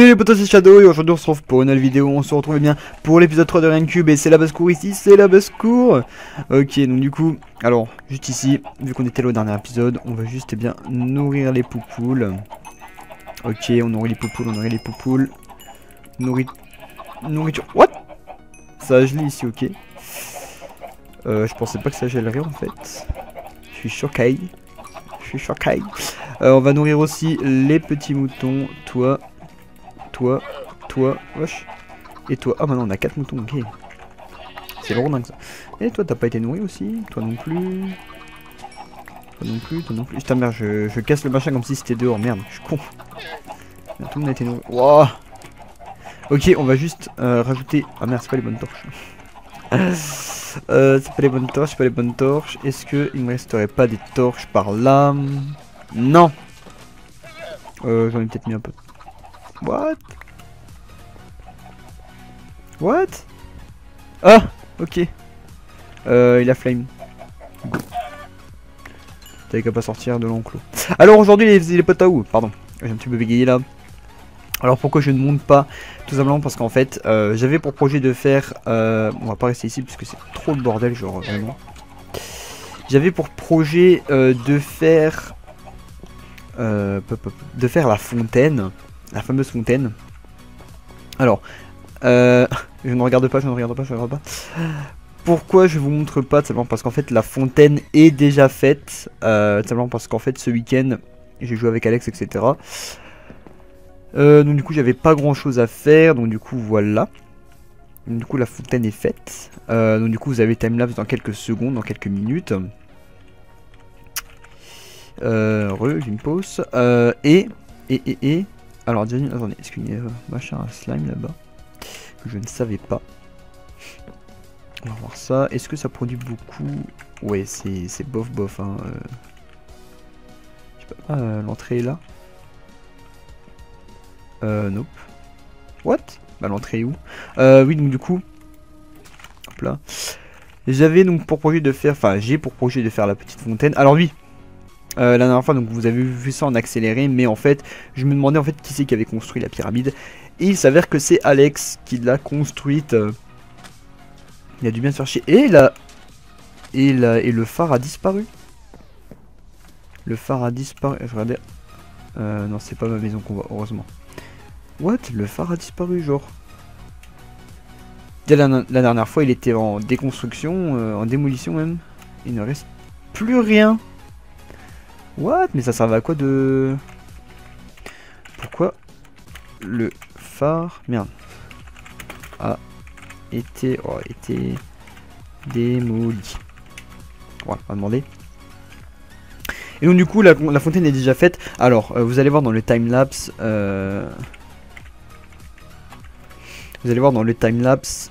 Salut les potos, c'est Shadow et aujourd'hui on se retrouve pour une nouvelle vidéo. On se retrouve bien pour l'épisode 3 de Raincube et c'est la basse-cour ici, c'est la basse-cour. Ok, donc du coup, alors juste ici, vu qu'on était là au dernier épisode, on va juste bien nourrir les poupoules. Ok, on nourrit les poupoules, on nourrit les poupoules. Nourriture. What? Ça gèle ici, ok. Je pensais pas que ça gèlerait en fait. Je suis choqué. On va nourrir aussi les petits moutons. Toi, wesh. Et toi, ah maintenant on a 4 moutons, ok. C'est le rondin que ça. Et toi t'as pas été nourri aussi? Toi non plus. Toi non plus. Putain merde, je casse le machin comme si c'était dehors, merde, je suis con. Merde, tout le monde a été nourri. Wow. Ok, on va juste rajouter... Ah merde, c'est pas les bonnes torches. C'est pas les bonnes torches, Est-ce que il me resterait pas des torches par là? Non. J'en ai peut-être mis un peu. What? Ah, ok. Il a flame. T'avais qu'à pas sortir de l'enclos. Alors aujourd'hui les potes à où? Pardon, j'ai un petit peu bégayé là. Alors pourquoi je ne monte pas? Tout simplement parce qu'en fait j'avais pour projet de faire... on va pas rester ici parce que c'est trop le bordel, genre vraiment. J'avais pour projet de faire la fontaine. La fameuse fontaine. Alors je ne regarde pas. Pourquoi je vous montre pas? Tout simplement parce qu'en fait la fontaine est déjà faite. Tout simplement parce qu'en fait ce week-end j'ai joué avec Alex, etc. Donc du coup j'avais pas grand chose à faire. Donc du coup voilà. Donc, du coup la fontaine est faite. Donc du coup vous avez timelapse dans quelques secondes, dans quelques minutes. J'ai une pause. Et alors attendez, est-ce qu'il y a machin un slime là-bas que je ne savais pas? On va voir ça. Est-ce que ça produit beaucoup? Ouais, c'est bof hein. Je sais pas. L'entrée est là. Nope. What? Bah l'entrée est où? Oui, donc du coup. Hop là. J'avais donc pour projet de faire. Enfin, j'ai pour projet de faire la petite fontaine. Alors oui. La dernière fois, donc vous avez vu ça en accéléré, mais en fait, je me demandais en fait qui c'est qui avait construit la pyramide. Et il s'avère que c'est Alex qui l'a construite. Il a dû bien se faire chier. Et le phare a disparu. Le phare a disparu. Je regardais. Non, c'est pas ma maison qu'on voit, heureusement. What? Le phare a disparu, genre. La dernière fois, il était en déconstruction, en démolition même. Il ne reste plus rien. What? Mais ça servait à quoi de... Pourquoi le phare... Merde. A été démoli. Voilà, on va demander. Et donc du coup, la fontaine est déjà faite. Alors, vous allez voir dans le timelapse... Vous allez voir dans le timelapse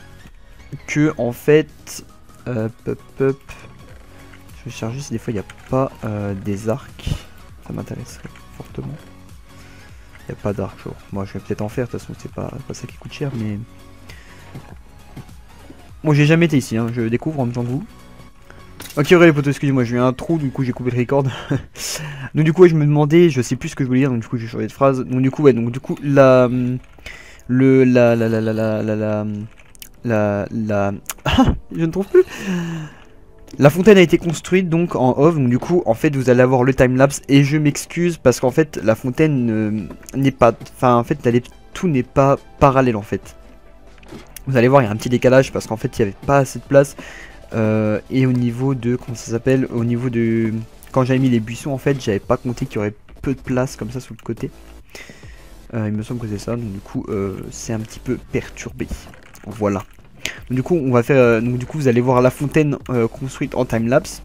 que, en fait... Je vais chercher si des fois il n'y a pas des arcs. Ça m'intéresserait fortement. Il n'y a pas d'arc, genre. Moi je vais peut-être en faire, de toute façon c'est pas ça qui coûte cher, mais... Bon, j'ai jamais été ici, hein. Je découvre en même temps que vous. Ok, les potos, excusez-moi, j'ai eu un trou, du coup j'ai coupé le record. Donc du coup, ouais, je me demandais, je sais plus ce que je voulais dire, donc du coup j'ai changé de phrase. Donc du coup, ouais, la je ne trouve plus. La fontaine a été construite donc en off, donc du coup en fait vous allez avoir le timelapse et je m'excuse parce qu'en fait la fontaine n'est pas, enfin en fait tout n'est pas parallèle en fait. Vous allez voir il y a un petit décalage parce qu'en fait il n'y avait pas assez de place et au niveau de, comment ça s'appelle, au niveau de, quand j'avais mis les buissons en fait j'avais pas compté qu'il y aurait peu de place comme ça sur le côté. Il me semble que c'est ça, donc du coup c'est un petit peu perturbé, voilà. Donc, du coup on va faire donc du coup vous allez voir la fontaine construite en timelapse.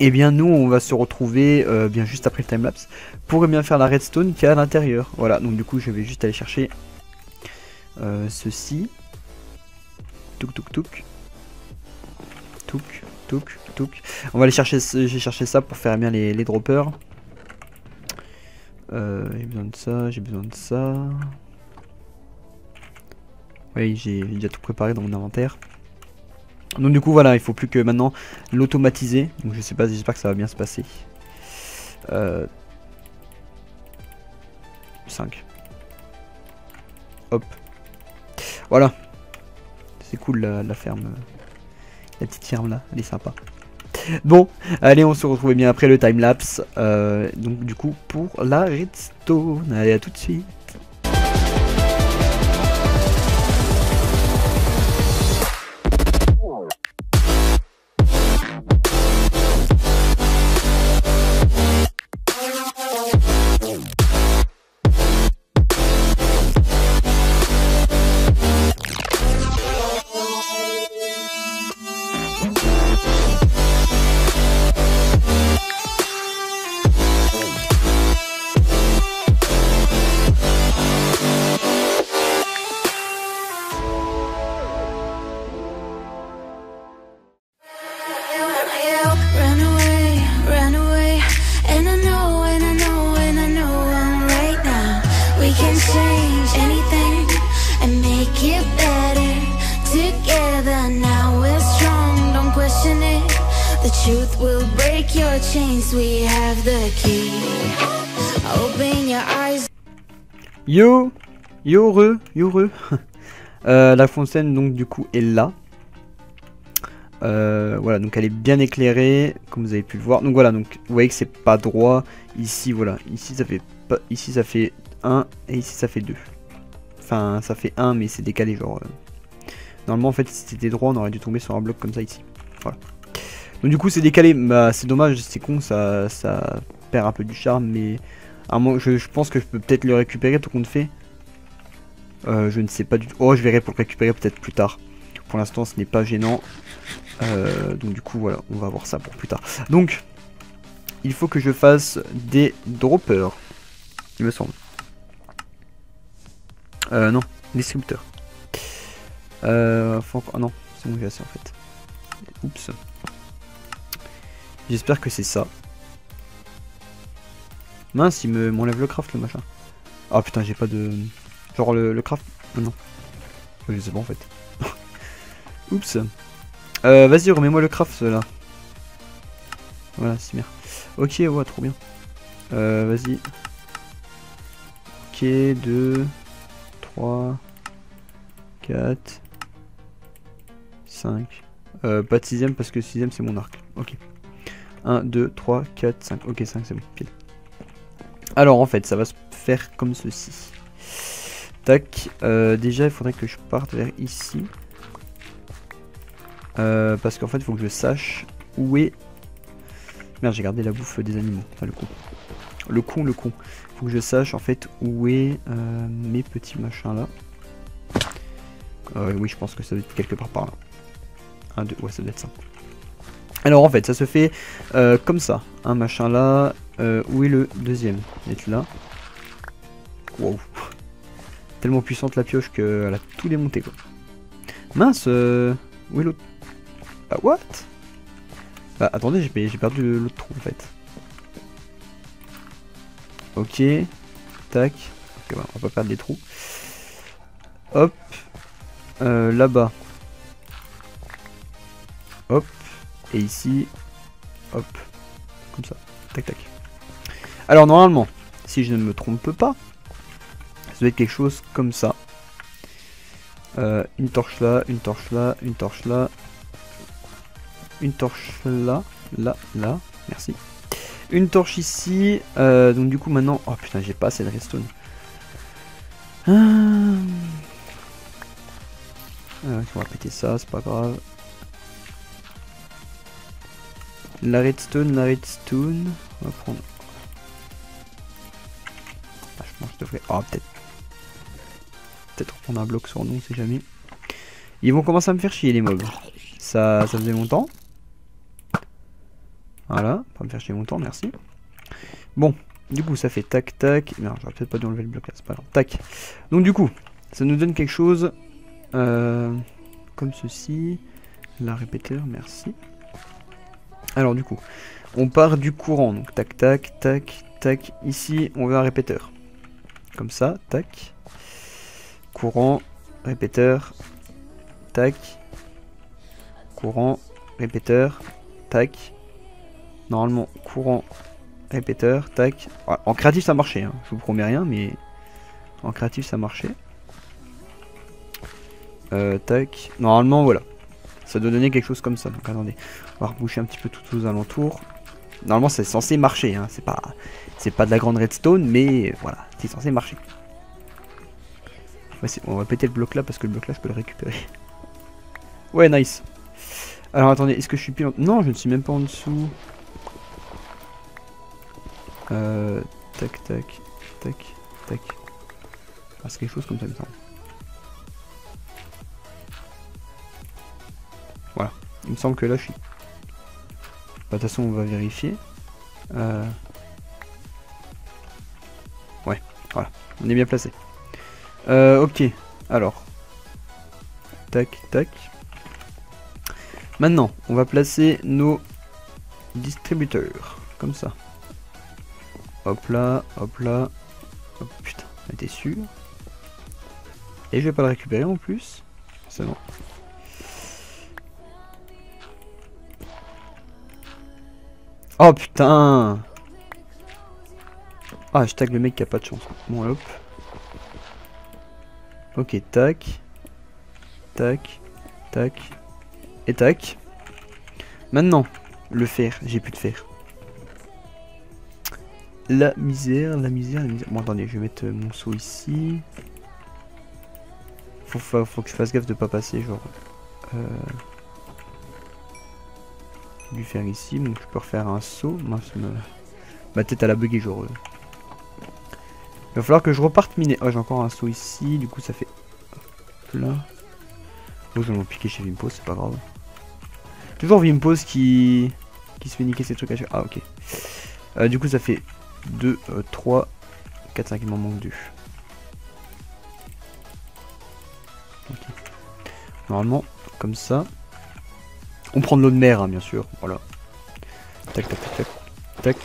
Et bien nous on va se retrouver bien juste après le timelapse pour bien faire la redstone qui est à l'intérieur. Voilà, donc du coup je vais juste aller chercher ceci. Touk. On va aller chercher, j'ai cherché ça pour faire bien les droppers. J'ai besoin de ça. Oui, j'ai déjà tout préparé dans mon inventaire. Donc du coup voilà, il faut plus que maintenant l'automatiser. Donc je sais pas, j'espère que ça va bien se passer. 5. Hop. Voilà. C'est cool la ferme. La petite ferme là, elle est sympa. Bon, allez, on se retrouve bien après le timelapse. Donc du coup, pour la redstone. Allez, à tout de suite. Truth will break your chains, we have the key. Open your eyes. Yo re. La fontaine donc du coup est là. Voilà, donc elle est bien éclairée comme vous avez pu le voir. Donc voilà, donc vous voyez que c'est pas droit. Ici voilà, ici ça fait pas, ici ça fait 1 et ici ça fait 2. Enfin ça fait 1 mais c'est décalé genre. Normalement en fait si c'était droit on aurait dû tomber sur un bloc comme ça ici. Voilà. Donc du coup c'est décalé, bah, c'est dommage, c'est con, ça perd un peu du charme, mais à moi, je pense que je peux peut-être le récupérer tout compte fait. Je ne sais pas du tout. Oh, je verrai pour le récupérer peut-être plus tard. Pour l'instant ce n'est pas gênant. Donc du coup voilà, on va voir ça pour plus tard. Donc il faut que je fasse des droppers, il me semble. Non, distributeur. Faut encore... Ah non, c'est bon, j'ai assez en fait. Oups. J'espère que c'est ça. Mince, il m'enlève le craft le machin. Ah putain, j'ai pas de... Genre le craft... Non. Je sais pas en fait. Oups. Vas-y, remets-moi le craft là. Voilà, c'est bien. Ok, ouais, trop bien. Vas-y. Ok, 2, 3, 4, 5. Pas de 6ème parce que 6ème c'est mon arc. Ok. 1, 2, 3, 4, 5. Ok, 5 c'est bon, pile. Alors en fait, ça va se faire comme ceci. Tac. Déjà, il faudrait que je parte vers ici. Parce qu'en fait, il faut que je sache où est... Merde, j'ai gardé la bouffe des animaux. Enfin, le con. Le con. Faut que je sache en fait où est mes petits machins là. Oui, je pense que ça doit être quelque part par là. 1, 2, ouais, ça doit être ça. Alors en fait ça se fait comme ça, un machin là, où est le deuxième? Il est là. Wow. Tellement puissante la pioche qu'elle a tout démonté quoi. Mince, où est l'autre? Ah what? Bah attendez, j'ai perdu l'autre trou en fait. Ok, tac. Ok, voilà, on va pas perdre les trous. Hop, là-bas. Hop. Et ici, hop, comme ça, tac tac. Alors normalement, si je ne me trompe pas, ça doit être quelque chose comme ça. Une torche là, une torche là, une torche là, une torche là, là, merci. Une torche ici, donc du coup maintenant, oh putain j'ai pas assez de redstone. On va péter ça, c'est pas grave. La redstone, on va prendre... Ah, je pense que je devrais... Oh, peut-être reprendre un bloc sur nous, on sait jamais. Ils vont commencer à me faire chier les mobs. Ça faisait longtemps. Voilà, pas me faire chier longtemps, merci. Bon, du coup ça fait tac tac. Non, j'aurais peut-être pas dû enlever le bloc là, c'est pas grave. Tac. Donc du coup, ça nous donne quelque chose comme ceci. La répéteur, merci. Alors du coup, on part du courant, donc tac tac tac tac. Ici, on veut un répéteur. Comme ça, tac. Courant, répéteur, tac. Courant, répéteur, tac. Normalement, courant, répéteur, tac. En créatif ça marchait, hein. Je vous promets rien, mais en créatif ça marchait. Tac. Normalement, voilà. Ça doit donner quelque chose comme ça. Donc attendez, on va reboucher un petit peu tout aux alentours. Normalement, c'est censé marcher. Hein. C'est pas de la grande redstone, mais voilà, c'est censé marcher. Ouais, on va péter le bloc là parce que le bloc là, je peux le récupérer. Ouais, nice. Alors attendez, est-ce que je suis pile en... Non, je ne suis même pas en dessous. Tac, tac, tac, tac. Ah, c'est quelque chose comme ça, il me semble. Voilà, il me semble que là je suis... Bah, de toute façon on va vérifier. Ouais, voilà, on est bien placé. Ok, alors. Tac, tac. Maintenant, on va placer nos distributeurs, comme ça. Hop là, hop là. Oh, putain, on était sûr. Et je vais pas le récupérer en plus. C'est bon. Oh putain. Ah, je tag le mec qui a pas de chance. Bon, hop. Ok, tac. Tac. Tac. Et tac. Maintenant, le fer. J'ai plus de fer. La misère, la misère, la misère. Bon, attendez, je vais mettre mon seau ici. Faut que je fasse gaffe de pas passer, genre... du fer ici, donc je peux refaire un saut. Mince, ma tête à la bugger, genre... Il va falloir que je reparte miner. Oh, j'ai encore un saut ici, du coup ça fait... Hop là. Oh, je vais m'en piquer chez Vimpos, c'est pas grave. Toujours Vimpos qui se fait niquer ses trucs à chaque... Ah, ok. Du coup ça fait 2, 3, 4, 5, il m'en manque 2. Okay. Normalement, comme ça. On prend de l'eau de mer, hein, bien sûr. Voilà. Tac, tac, tac, tac. Tac.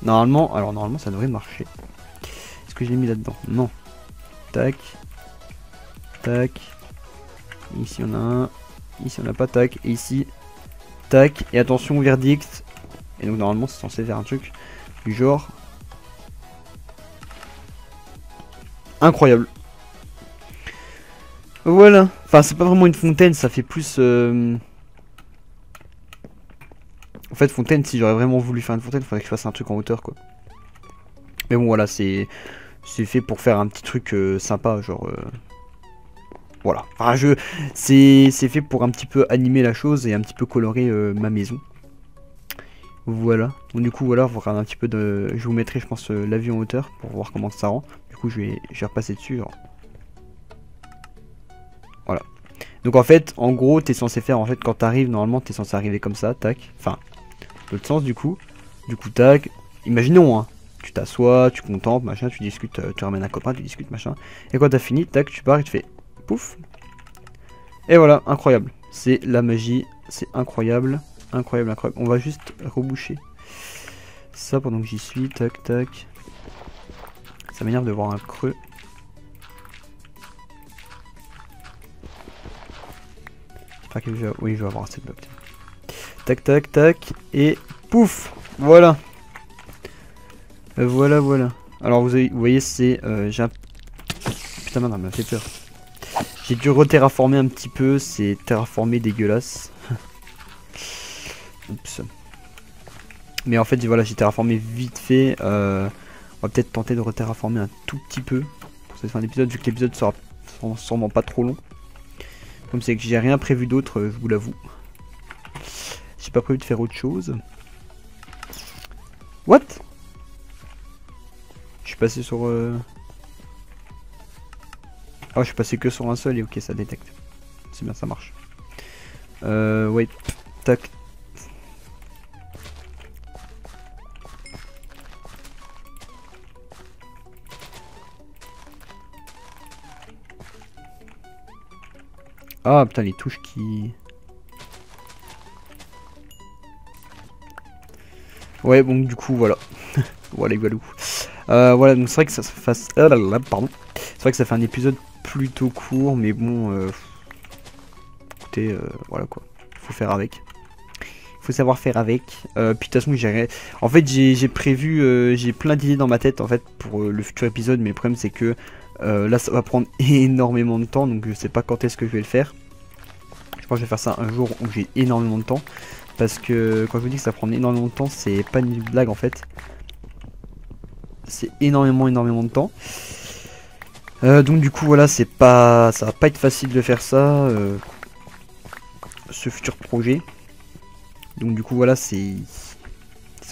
Normalement, alors normalement ça devrait marcher. Est-ce que je l'ai mis là-dedans? Non. Tac. Tac. Ici on a un. Ici on a pas tac. Et ici. Tac. Et attention, verdict. Et donc normalement c'est censé faire un truc du genre. Incroyable. Voilà. Enfin, c'est pas vraiment une fontaine, ça fait plus... En fait, fontaine, si j'aurais vraiment voulu faire une fontaine, il faudrait que je fasse un truc en hauteur, quoi. Mais bon, voilà, c'est fait pour faire un petit truc sympa, genre... Voilà. Enfin, c'est fait pour un petit peu animer la chose et un petit peu colorer ma maison. Voilà. Donc du coup, voilà, vous regardez un petit peu de... Je vous mettrai, je pense, la vue en hauteur pour voir comment ça rend. Du coup, je vais repasser dessus, genre... Voilà. Donc en fait, en gros, t'es censé faire, en fait, quand t'arrives, normalement, t'es censé arriver comme ça, tac. Enfin, l'autre sens, du coup. Du coup, tac. Imaginons, hein. Tu t'assois, tu contemples, machin, tu discutes, tu ramènes un copain, tu discutes, machin. Et quand t'as fini, tac, tu pars et tu fais pouf. Et voilà, incroyable. C'est la magie, c'est incroyable. Incroyable, incroyable. On va juste reboucher ça pendant que j'y suis, tac, tac. Ça m'énerve de voir un creux. J'espère que oui, je vais avoir assez de blocs. Tac, tac, tac. Et pouf. Voilà. Voilà, voilà. Alors vous voyez, c'est... j'ai un... Putain, merde, elle m'a fait peur. J'ai dû re-terraformer un petit peu. C'est terraformé dégueulasse. Oups. Mais en fait, voilà, j'ai terraformé vite fait. On va peut-être tenter de re-terraformer un tout petit peu pour cette fin d'épisode, vu que l'épisode sera sûrement pas trop long. Comme c'est que j'ai rien prévu d'autre, je vous l'avoue. J'ai pas prévu de faire autre chose. What? Je suis passé sur... Ah, je suis passé que sur un seul et ok, ça détecte. C'est bien, ça marche. Ouais, tac. Ah putain, les touches qui... Ouais, bon, du coup, voilà. Voilà, voilà, donc c'est vrai que ça fasse... pardon. C'est vrai que ça fait un épisode plutôt court, mais bon... Écoutez, voilà quoi. Faut faire avec. Faut savoir faire avec. Puis de toute façon, en fait, j'ai prévu... j'ai plein d'idées dans ma tête, en fait, pour le futur épisode, mais le problème, c'est que... Là ça va prendre énormément de temps, donc je sais pas quand est-ce que je vais le faire. Je pense que je vais faire ça un jour où j'ai énormément de temps. Parce que quand je vous dis que ça prend énormément de temps, c'est pas une blague en fait. C'est énormément de temps. Donc du coup voilà, ça va pas être facile de faire ça, ce futur projet. Donc du coup voilà, c'est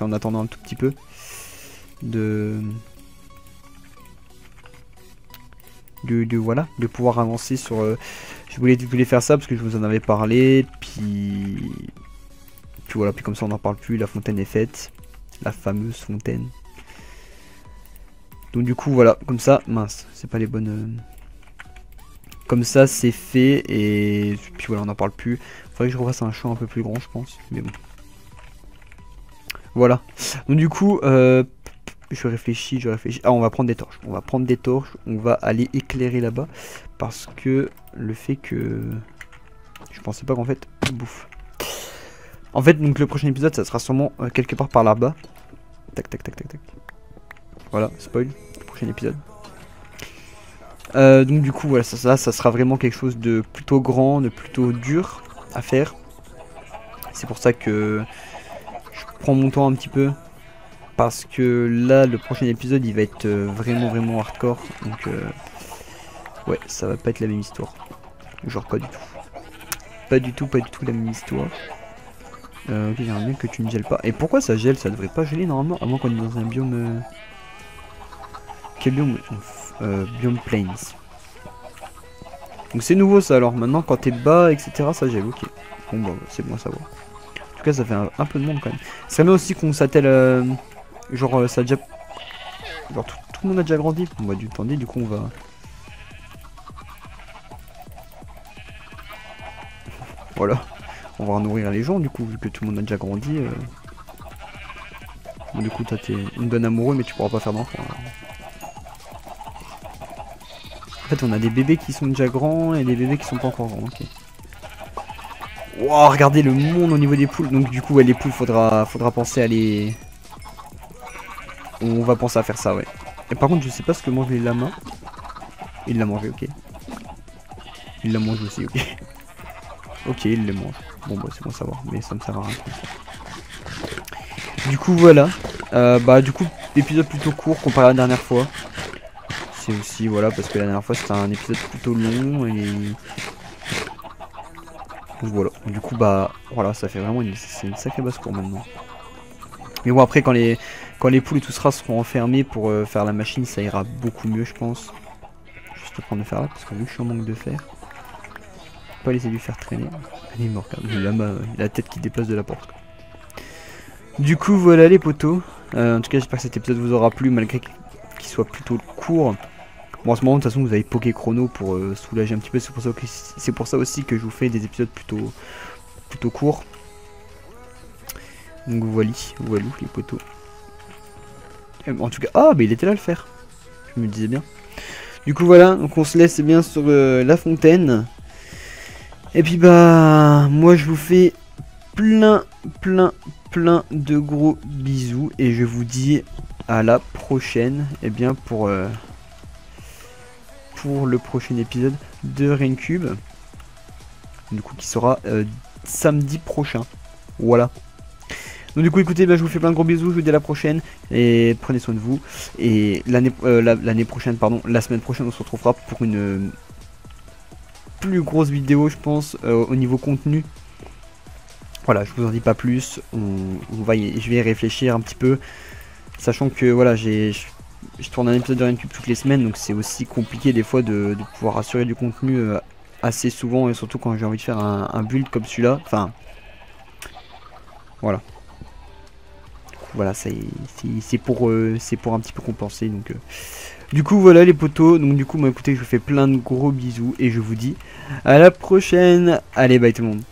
en attendant un tout petit peu voilà, de pouvoir avancer sur. Je voulais faire ça parce que je vous en avais parlé, puis voilà, puis comme ça on n'en parle plus, la fontaine est faite, la fameuse fontaine. Donc du coup voilà, comme ça, mince, c'est pas les bonnes. Comme ça c'est fait et puis voilà, on n'en parle plus. Faudrait que je refasse un champ un peu plus grand, je pense, mais bon. Voilà. Donc du coup, je réfléchis. Ah, on va prendre des torches. On va aller éclairer là-bas parce que le fait que je pensais pas qu'en fait, bouffe. En fait, donc le prochain épisode, ça sera sûrement quelque part par là-bas. Tac. Voilà, spoil, le prochain épisode. Donc du coup, voilà, ça sera vraiment quelque chose de plutôt grand, de plutôt dur à faire. C'est pour ça que je prends mon temps un petit peu. Parce que là, le prochain épisode, il va être vraiment hardcore. Donc, ouais, ça va pas être la même histoire. Genre pas du tout. Pas du tout la même histoire. Ok, j'aimerais bien que tu ne gèles pas. Et pourquoi ça gèle? Ça devrait pas geler normalement, à moins qu'on est dans un biome... Quel biome? Biome plains. Donc c'est nouveau ça alors. Maintenant quand t'es bas, etc. ça gèle, ok. Bon bah c'est bon à savoir. En tout cas ça fait un peu de monde quand même. Ça met aussi qu'on s'attelle... genre ça a déjà... Genre tout le monde a déjà grandi. On va du temps du coup on va... Voilà. On va nourrir les gens du coup, vu que tout le monde a déjà grandi. Bon, du coup toi t'es une bonne amoureux mais tu pourras pas faire d'enfant. En fait on a des bébés qui sont déjà grands et des bébés qui sont pas encore grands, ok. Wow, regardez le monde au niveau des poules. Donc du coup ouais, les poules faudra penser à les... On va penser à faire ça, ouais. Et par contre je sais pas ce que mangent les lamas. Il l'a mangé, ok. Il l'a mangé aussi, ok. Ok, il les mange. Bon bah c'est bon à savoir, mais ça me sert à rien. Du coup voilà. Bah du coup épisode plutôt court comparé à la dernière fois. C'est aussi voilà parce que la dernière fois c'était un épisode plutôt long et... Donc voilà. Du coup bah voilà, ça fait vraiment une sacrée basse-cour maintenant. Mais bon après quand les poules et tout ça seront enfermés pour faire la machine, ça ira beaucoup mieux je pense. Juste prendre le fer là parce que vu que je suis en manque de fer. Pas laisser lui faire traîner. Il est mort, regarde, le lama, il a la tête qui déplace de la porte. Quoi. Du coup voilà les potos. En tout cas j'espère que cet épisode vous aura plu malgré qu'il soit plutôt court. Bon en ce moment de toute façon vous avez Poké Chrono pour soulager un petit peu. C'est pour ça aussi que je vous fais des épisodes plutôt courts. Donc voilà les potos. En tout cas, ah bah il était là le fer. Je me disais bien. Du coup voilà, donc on se laisse bien sur la fontaine. Et puis bah moi je vous fais plein de gros bisous et je vous dis à la prochaine et bien pour le prochain épisode de Raincube, du coup qui sera samedi prochain. Voilà. Donc du coup écoutez, bah, je vous fais plein de gros bisous, je vous dis à la prochaine et prenez soin de vous et l'année prochaine, pardon, la semaine prochaine on se retrouvera pour une plus grosse vidéo je pense au niveau contenu. Voilà, je vous en dis pas plus, je vais y réfléchir un petit peu, sachant que voilà je tourne un épisode de Raincube toutes les semaines, donc c'est aussi compliqué des fois de pouvoir assurer du contenu assez souvent, et surtout quand j'ai envie de faire un build comme celui-là, enfin voilà. Voilà, c'est pour un petit peu compenser, donc du coup voilà les potos, donc du coup bah, écoutez, je vous fais plein de gros bisous et je vous dis à la prochaine. Allez, bye tout le monde.